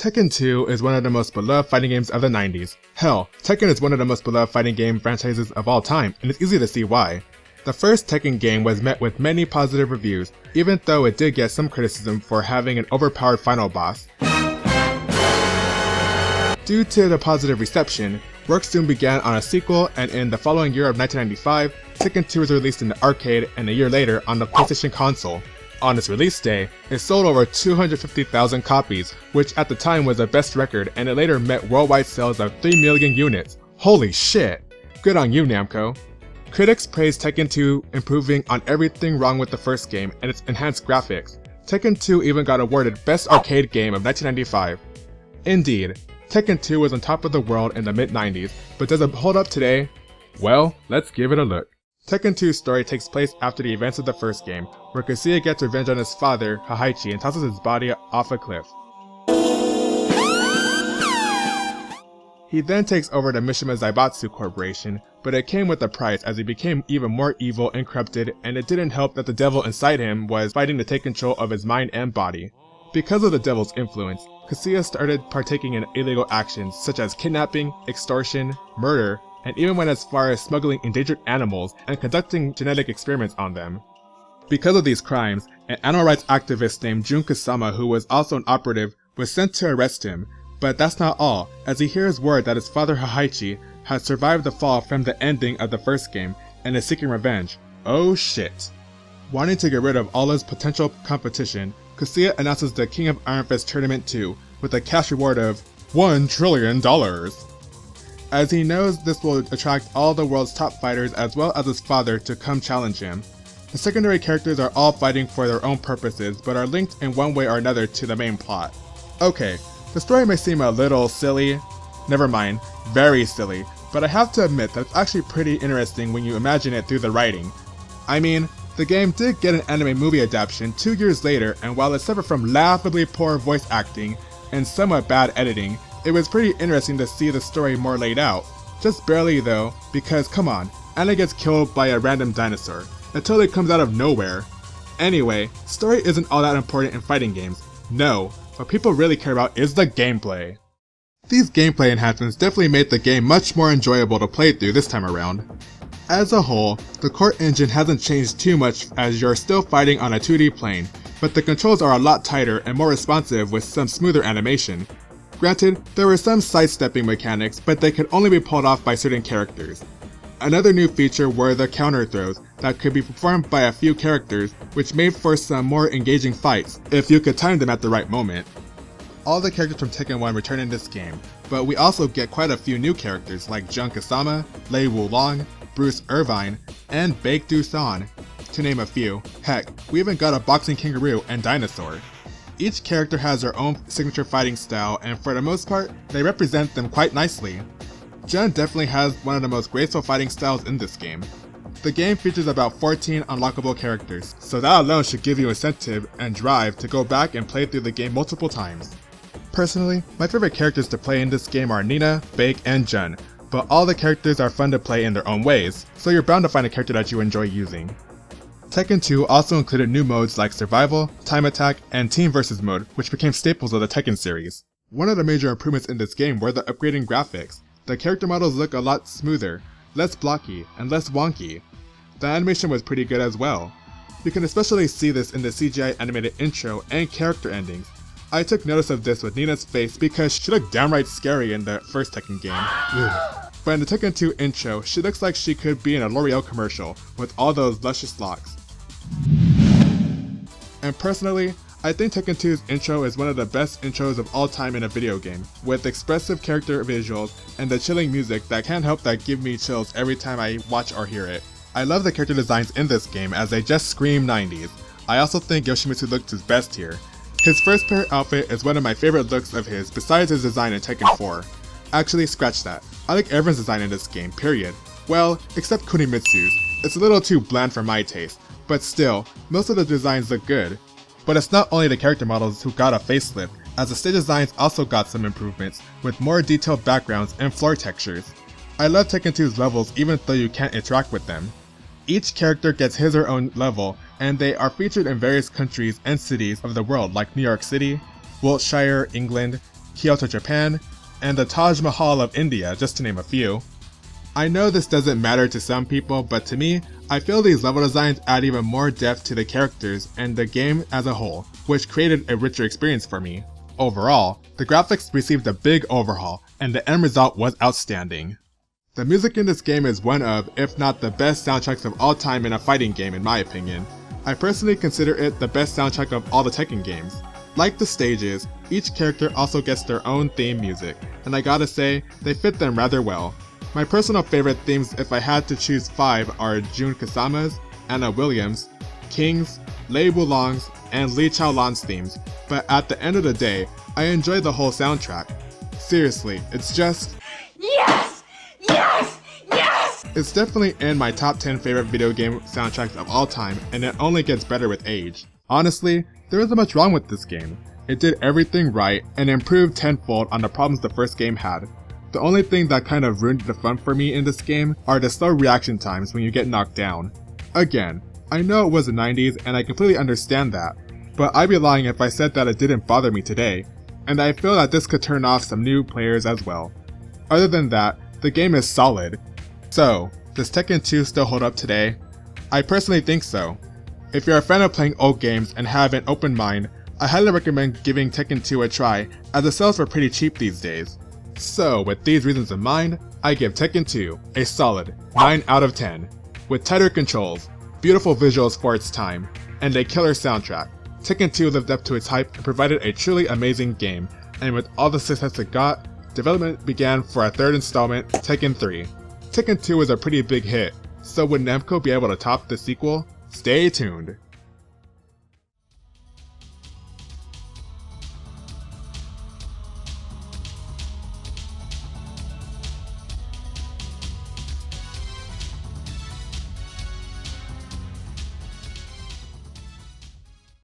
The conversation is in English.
Tekken 2 is one of the most beloved fighting games of the 90s. Hell, Tekken is one of the most beloved fighting game franchises of all time, and it's easy to see why. The first Tekken game was met with many positive reviews, even though it did get some criticism for having an overpowered final boss. Due to the positive reception, work soon began on a sequel, and in the following year of 1995, Tekken 2 was released in the arcade and a year later on the PlayStation console. On its release day, it sold over 250,000 copies, which at the time was a best record, and it later met worldwide sales of 3 million units. Holy shit! Good on you, Namco. Critics praised Tekken 2, improving on everything wrong with the first game and its enhanced graphics. Tekken 2 even got awarded Best Arcade Game of 1995. Indeed, Tekken 2 was on top of the world in the mid-90s, but does it hold up today? Well, let's give it a look. Tekken 2's story takes place after the events of the first game, where Kazuya gets revenge on his father, Heihachi, and tosses his body off a cliff. He then takes over the Mishima Zaibatsu Corporation, but it came with a price as he became even more evil and corrupted, and it didn't help that the devil inside him was fighting to take control of his mind and body. Because of the devil's influence, Kazuya started partaking in illegal actions such as kidnapping, extortion, murder, and even went as far as smuggling endangered animals and conducting genetic experiments on them. Because of these crimes, an animal rights activist named Jun Kasama, who was also an operative, was sent to arrest him. But that's not all, as he hears word that his father Heihachi had survived the fall from the ending of the first game and is seeking revenge. Oh shit. Wanting to get rid of all his potential competition, Kazuya announces the King of Iron Fist Tournament 2 with a cash reward of $1 trillion. As he knows this will attract all the world's top fighters as well as his father to come challenge him. The secondary characters are all fighting for their own purposes, but are linked in one way or another to the main plot. Okay, the story may seem a little silly, never mind, very silly, but I have to admit that it's actually pretty interesting when you imagine it through the writing. I mean, the game did get an anime movie adaptation 2 years later, and while it suffered from laughably poor voice acting and somewhat bad editing, it was pretty interesting to see the story more laid out. Just barely though, because come on, Anna gets killed by a random dinosaur. It totally comes out of nowhere. Anyway, story isn't all that important in fighting games. No, what people really care about is the gameplay. These gameplay enhancements definitely made the game much more enjoyable to play through this time around. As a whole, the core engine hasn't changed too much as you're still fighting on a 2D plane, but the controls are a lot tighter and more responsive with some smoother animation. Granted, there were some sidestepping mechanics, but they could only be pulled off by certain characters. Another new feature were the counter throws that could be performed by a few characters, which made for some more engaging fights, if you could time them at the right moment. All the characters from Tekken 1 return in this game, but we also get quite a few new characters like Jun Kasama, Lei Wulong, Bruce Irvine, and Baek Do-san, to name a few. Heck, we even got a boxing kangaroo and dinosaur. Each character has their own signature fighting style, and for the most part, they represent them quite nicely. Jun definitely has one of the most graceful fighting styles in this game. The game features about 14 unlockable characters, so that alone should give you incentive and drive to go back and play through the game multiple times. Personally, my favorite characters to play in this game are Nina, Baek, and Jun, but all the characters are fun to play in their own ways, so you're bound to find a character that you enjoy using. Tekken 2 also included new modes like Survival, Time Attack, and Team vs mode, which became staples of the Tekken series. One of the major improvements in this game were the upgrading graphics. The character models look a lot smoother, less blocky, and less wonky. The animation was pretty good as well. You can especially see this in the CGI animated intro and character endings. I took notice of this with Nina's face because she looked downright scary in the first Tekken game. But in the Tekken 2 intro, she looks like she could be in a L'Oreal commercial with all those luscious locks. And personally, I think Tekken 2's intro is one of the best intros of all time in a video game, with expressive character visuals and the chilling music that can't help but give me chills every time I watch or hear it. I love the character designs in this game as they just scream 90s. I also think Yoshimitsu looked his best here. His first pair outfit is one of my favorite looks of his besides his design in Tekken 4. Actually, scratch that. I like everyone's design in this game, period. Well, except Kunimitsu's. It's a little too bland for my taste, but still, most of the designs look good. But it's not only the character models who got a facelift, as the stage designs also got some improvements, with more detailed backgrounds and floor textures. I love Tekken 2's levels even though you can't interact with them. Each character gets his or own level, and they are featured in various countries and cities of the world like New York City, Wiltshire, England, Kyoto, Japan, and the Taj Mahal of India, just to name a few. I know this doesn't matter to some people, but to me, I feel these level designs add even more depth to the characters and the game as a whole, which created a richer experience for me. Overall, the graphics received a big overhaul, and the end result was outstanding. The music in this game is one of, if not the best soundtracks of all time in a fighting game in my opinion. I personally consider it the best soundtrack of all the Tekken games. Like the stages, each character also gets their own theme music, and I gotta say, they fit them rather well. My personal favorite themes if I had to choose 5 are Jun Kasama's, Anna Williams, King's, Lei Wulong's, and Li Chaolan's themes, but at the end of the day, I enjoy the whole soundtrack. Seriously, it's just... Yes! Yes! Yes! It's definitely in my top 10 favorite video game soundtracks of all time, and it only gets better with age. Honestly, there isn't much wrong with this game. It did everything right, and improved tenfold on the problems the first game had. The only thing that kind of ruined the fun for me in this game are the slow reaction times when you get knocked down. Again, I know it was the 90s and I completely understand that, but I'd be lying if I said that it didn't bother me today, and I feel that this could turn off some new players as well. Other than that, the game is solid. So, does Tekken 2 still hold up today? I personally think so. If you're a fan of playing old games and have an open mind, I highly recommend giving Tekken 2 a try, as the sales are pretty cheap these days. So, with these reasons in mind, I give Tekken 2 a solid 9 out of 10. With tighter controls, beautiful visuals for its time, and a killer soundtrack, Tekken 2 lived up to its hype and provided a truly amazing game, and with all the success it got, development began for a third installment, Tekken 3. Tekken 2 was a pretty big hit, so would Namco be able to top the sequel? Stay tuned!